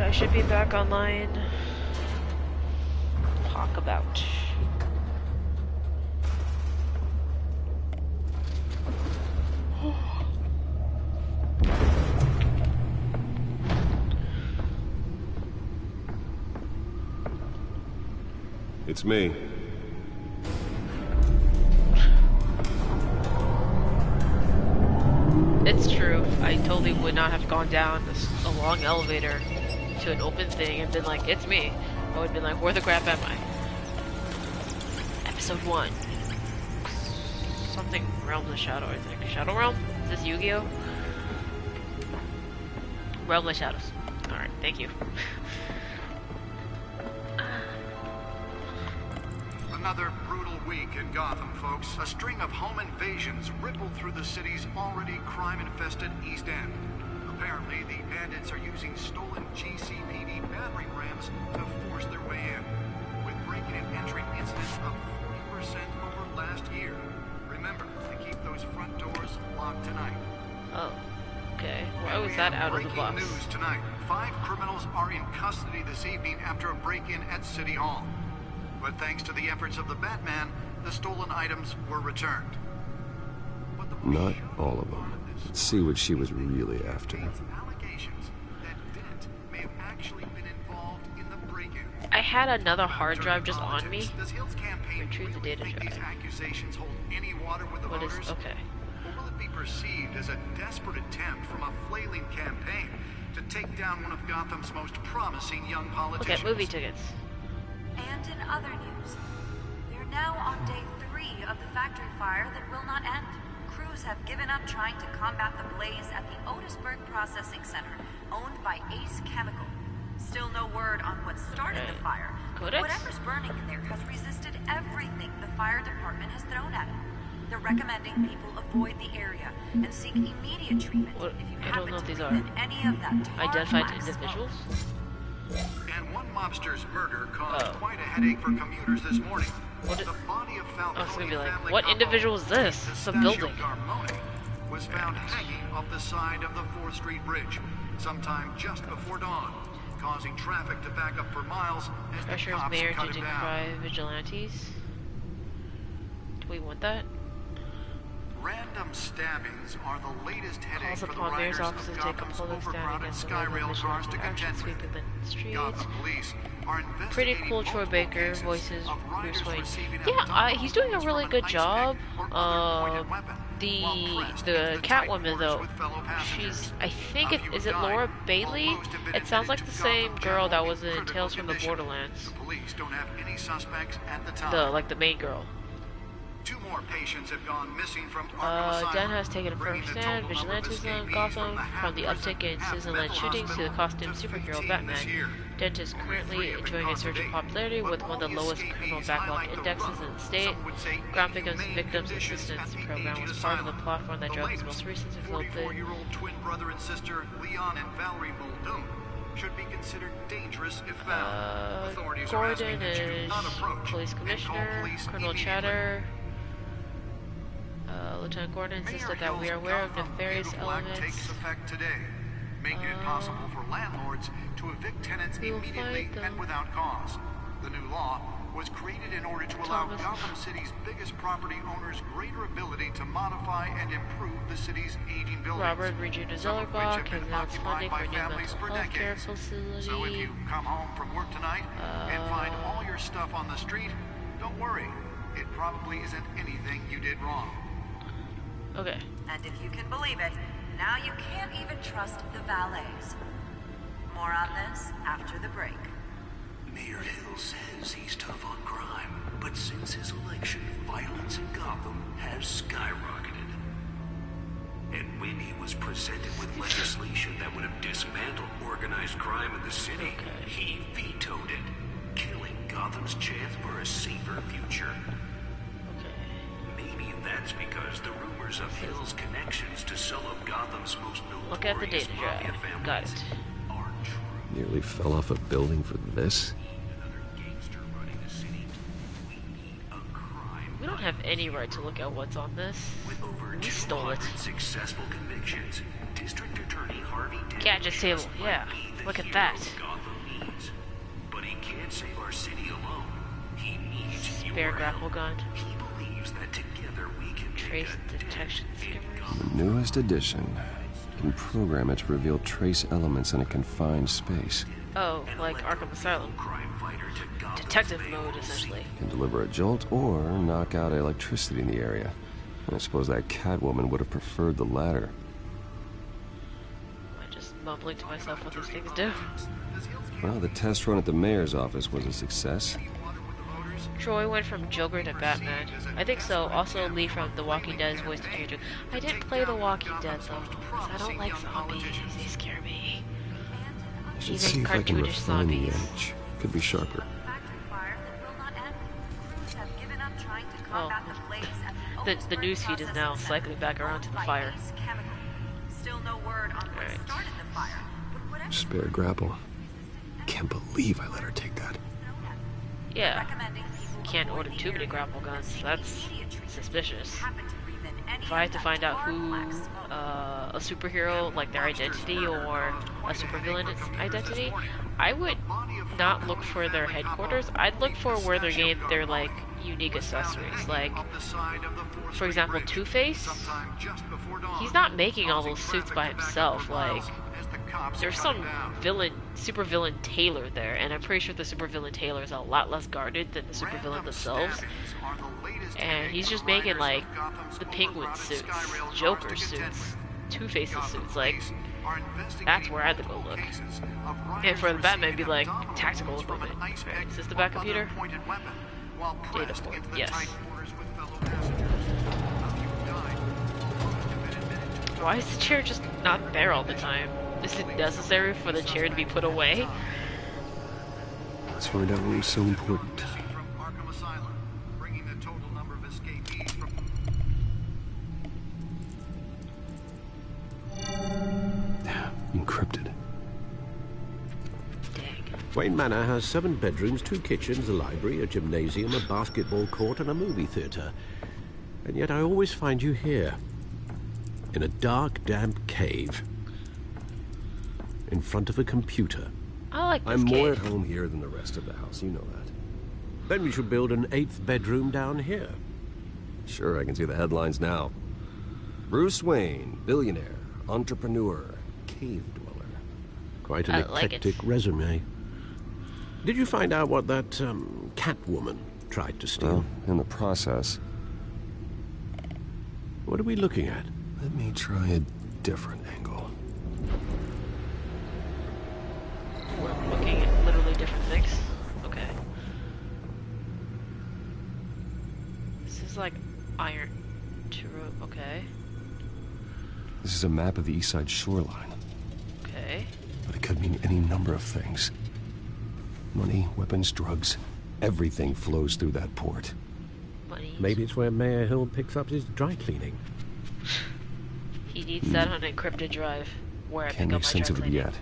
I should be back online. Talk about. It's me. It's true. I totally would not have gone down a long elevator to an open thing and been like, it's me. I would have been like, where the crap am I? Episode 1. Something Realms of Shadow, I think. Shadow Realm? Is this Yu-Gi-Oh? Realm of Shadows. Alright, thank you. Another brutal week in Gotham, folks. A string of home invasions rippled through the city's already crime-infested East End. Apparently, the bandits are using stolen GCPD battering rams to force their way in, with breaking and entering incidents of 40% over last year. Remember to keep those front doors locked tonight. Oh, okay. Why was that out of the box? Breaking news tonight. 5 criminals are in custody this evening after a break-in at City Hall. But thanks to the efforts of the Batman, the stolen items were returned. Not all of them. Let's see what she was really after. I had another hard drive just on me. Retrieve the data drive. What is... okay. Or will it be perceived as a desperate attempt from a flailing campaign to take down one of Gotham's most promising young politicians? Okay, movie tickets. And in other news, we are now on day 3 of the factory fire that will not end. Crews have given up trying to combat the blaze at the Otisburg Processing Center, owned by Ace Chemical. Still no word on what started the fire. Codex? Whatever's burning in there has resisted everything the fire department has thrown at it. They're recommending people avoid the area and seek immediate treatment What? if you I don't happen know to if these be are in any of that tar identified black individuals. And one mobster's murder caused quite a headache for commuters this morning. What is... The body of I was gonna be like, family what couple, individual is this? It's a building. Carmone, was found hanging off the side of the 4th Street Bridge sometime just before dawn, causing traffic to back up for miles as the Pressure's cops mayor cut to him down. decry vigilantes. Do we want that? Random stabbings are the latest headache Calls for the upon mayor's riders office of to take a Gotham's public stand overcrowded against the Skyrail mission cars to action contend with. sweeping the streets. Gotham police are Pretty investigating cool. Troy multiple Baker cases voices of riders Bruce Wayne. receiving Yeah, abdominal he's doing a wounds really from good an ice job. pick or other pointed weapon, while pressed The into tight Catwoman quarters though, with fellow passengers. she's, I think A it few is it died, Laura while Bailey? most have been It sounds like admitted the to same Gotham girl that General was in critical Tales from the condition. Borderlands. The police don't have any suspects at the time. Like the main girl. 2 more patients have gone missing from Arkham Asylum, Den has taken a bringing firm the stand. total number of Vigilantes in escapees Gotham, from the half-prison, uptick in citizen-led half-mental shootings to the hospital costumed to superhero 15 Batman. this year. Dent is Only currently 3 have been enjoying a caught surge to in date, popularity but with one of the all lowest escapees criminal backlog highlight the indexes in rubble, the state. some would say Ground Victims inhumane Assistance conditions Program at was the part of the asylum. platform that The drove his latest, most recent development. 44-year-old twin brother and sister Leon and Valerie Muldoon should be considered dangerous if found. Authorities are asking Gordon that you do is not approach police and call commissioner. police Colonel immediately. Chatter. Lieutenant Gordon insisted that we are aware of nefarious elements. Takes effect today, making it possible for landlords to evict tenants we will immediately find them. and without cause. The new law was created in order to allow Thomas. Gotham City's biggest property owners greater ability to modify and improve the city's aging buildings. Robert Regina some of which Zellerbach have been has announced occupied funding by for a new families mental for health care decades. facility. So if you come home from work tonight and find all your stuff on the street, don't worry. It probably isn't anything you did wrong. Okay. And if you can believe it, now you can't even trust the valets. More on this after the break. Mayor Hill says he's tough on crime, but since his election, violence in Gotham has skyrocketed. And when he was presented with legislation that would have dismantled organized crime in the city, he vetoed it, killing Gotham's chance for a safer future. Maybe that's because the rumors of Hill's connections to some of Gotham's most Look at the notorious data mafia drive. families Got it. are true. Nearly fell off a building for this. Another gangster running the city. We need a crime. We don't have any right to look at what's on this. With over We stole it. 200 successful convictions, District Attorney Harvey Dent Gadget table, just might yeah. be the Look at hero that. Gotham spare grapple gun. He believes that together we can Trace make a detection dent in skimmers. Gotham. The newest edition can program it to reveal trace elements in a confined space. Oh, like Arkham Asylum. Crime fighter to Gotham's Detective main mode, role essentially. Can deliver a jolt or knock out electricity in the area. I suppose that Catwoman would have preferred the latter. I'm just mumbling to myself what these things do. Well, the test run at the mayor's office was a success. Troy went from Joker to Batman. I think so. Also, Lee from The Walking Dead is voiced in Andrew. I didn't play The Walking Dead though, 'cause I don't like zombies. They scare me. I should Even see if I can cartoonish refine the zombies. edge. Could be sharper. Factory fire that will not end. Crews have given up trying to Oh. combat the blaze at The newsfeed is now cycling back around to the fire. Still no word on what Alright. started the fire, but whatever Spare grapple. Can't believe I let her take that. Yeah. recommending people Can't avoid order the too many area grapple guns. seek That's immediate treatment suspicious. if you happen to breathe in any If I had to of find that out who black smoke. a superhero, like their identity, or a supervillain's identity, I would not look for their headquarters. I'd look for where they're getting their like unique accessories. Like, for example, Two-Face. He's not making all those suits by himself. Like, there's some supervillain tailor there, and I'm pretty sure the supervillain tailor is a lot less guarded than the supervillain themselves. And he's just making like the Penguin suits, Joker suits, Two-Face's suits. Like, that's where I'd go look. And for the Batman, it'd be like tactical equipment. Right, is this the back computer? Data port, yes. Why is the chair just not there all the time? Is it necessary for the chair to be put away? Let's find out what was so important. From Arkham Asylum, bringing the total number of escapees from Encrypted. Dang. Wayne Manor has 7 bedrooms, 2 kitchens, a library, a gymnasium, a basketball court, and a movie theatre. And yet I always find you here, in a dark, damp cave, in front of a computer. I like this I'm more at cave. home here than the rest of the house, you know that. Then we should build an 8th bedroom down here. Sure, I can see the headlines now. Bruce Wayne, billionaire, entrepreneur, cave dweller. Quite an I like it. eclectic resume. Did you find out what that Catwoman tried to steal? Well, in the process, What are we looking at? let me try a different angle. We're looking at literally different things. Okay. This is like iron. Okay. This is a map of the east side shoreline, Okay. but it could mean any number of things. Money, weapons, drugs, everything flows through that port. Money. Maybe it's where Mayor Hill picks up his dry cleaning. He needs that on an encrypted drive where I Can't pick up make my sense dry of it cleaning. yet.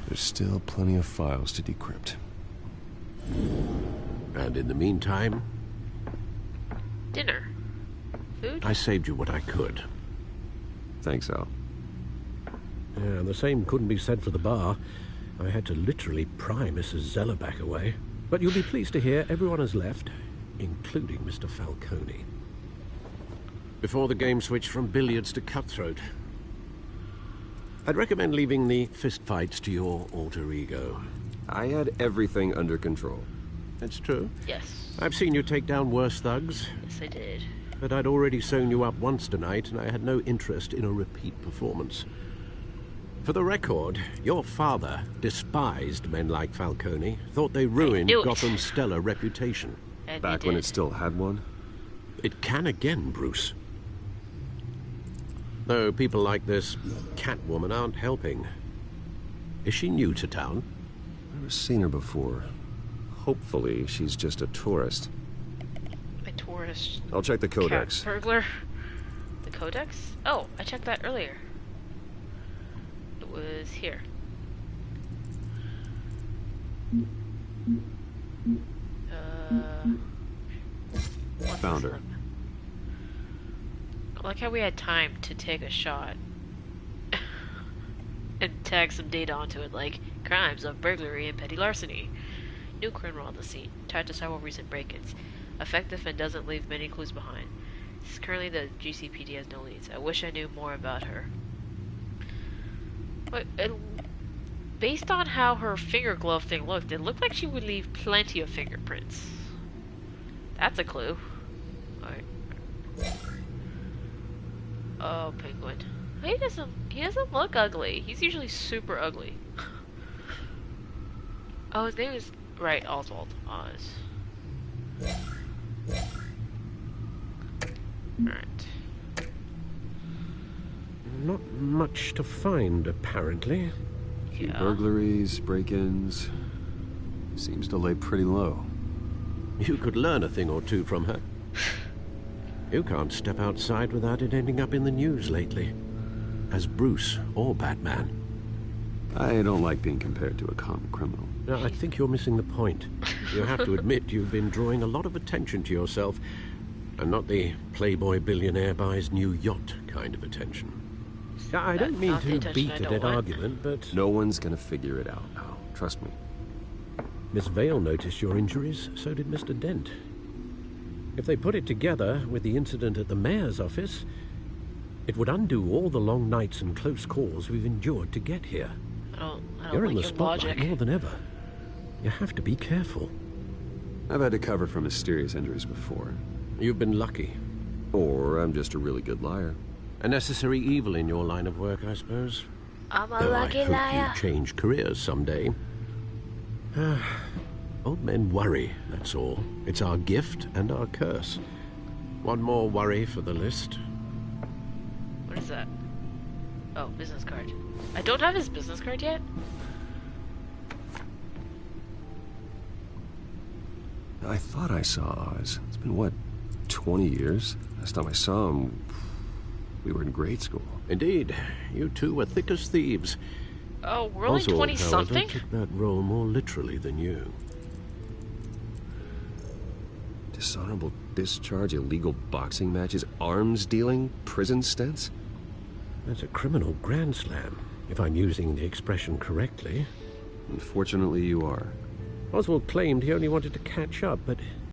There's still plenty of files to decrypt. And in the meantime, Dinner. Food? I saved you what I could. Thanks, Al. Yeah, and the same couldn't be said for the bar. I had to literally pry Mrs. Zellerback away. But you'll be pleased to hear everyone has left, including Mr. Falcone. Before the game switched from billiards to cutthroat. I'd recommend leaving the fistfights to your alter ego. I had everything under control. That's true. Yes. I've seen you take down worse thugs, Yes, I did. but I'd already sewn you up once tonight, and I had no interest in a repeat performance. For the record, your father despised men like Falcone, thought they ruined knew it. Gotham's stellar reputation. And Back we when did. it still had one? It can again, Bruce. Though people like this Catwoman aren't helping. Is she new to town? Never seen her before. Hopefully, she's just a tourist. A tourist I'll check the cat codex. burglar. The codex? Oh, I checked that earlier. It was here. What's Found this her. one? I like how we had time to take a shot and tag some data onto it, like crimes of burglary and petty larceny. New criminal on the scene, tied to several recent break-ins. effective and doesn't leave many clues behind. Currently, the GCPD has no leads. I wish I knew more about her. But based on how her finger glove thing looked, it looked like she would leave plenty of fingerprints. That's a clue. Alright. Oh, penguin. He doesn't look ugly. He's usually super ugly. Oh, his name is right, Oswald. Oz. Alright. Not much to find, apparently. Yeah. Burglaries, break-ins. Seems to lay pretty low. You could learn a thing or two from her. You can't step outside without it ending up in the news lately. As Bruce or Batman. I don't like being compared to a common criminal. Now, I think you're missing the point. You have to admit you've been drawing a lot of attention to yourself, and not the playboy billionaire buys new yacht kind of attention. Now, I don't mean to beat a dead argument, but... No one's gonna figure it out now. Trust me. Miss Vale noticed your injuries, so did Mr. Dent. If they put it together with the incident at the mayor's office, it would undo all the long nights and close calls we've endured to get here. I don't You're like in the your spotlight logic. more than ever. You have to be careful. I've had to cover for mysterious injuries before. You've been lucky. Or I'm just a really good liar. A necessary evil in your line of work, I suppose. I'm a Though lucky I hope liar. you change careers someday. Old men worry, that's all. It's our gift and our curse. One more worry for the list. What is that? Oh, business card. I don't have his business card yet. I thought I saw Oz. It's been, what, 20 years? Last time I saw him, we were in grade school. Indeed, you two were thick as thieves. Oh, we're only Oswald, 20 something? however, took that role more literally than you. Dishonorable discharge, illegal boxing matches, arms dealing, prison stints? That's a criminal grand slam, if I'm using the expression correctly. Unfortunately, you are. Oswald claimed he only wanted to catch up, but